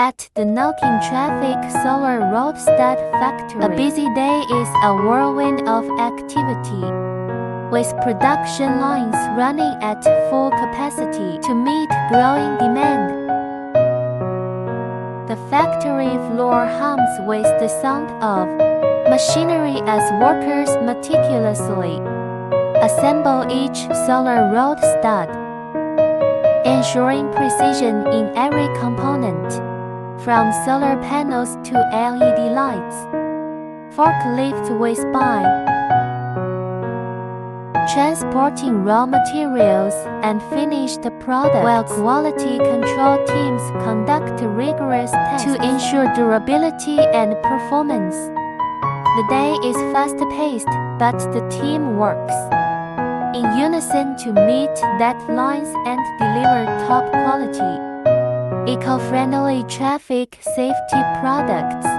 At the NOKIN Traffic Solar Roadstud Factory, a busy day is a whirlwind of activity, with production lines running at full capacity to meet growing demand. The factory floor hums with the sound of machinery as workers meticulously assemble each solar roadstud, ensuring precision in every component, from solar panels to LED lights. Forklifts whiz by, transporting raw materials and finished products, while quality control teams conduct rigorous tests to ensure durability and performance. The day is fast-paced, but the team works in unison to meet deadlines and deliver top quality, eco-friendly traffic safety products.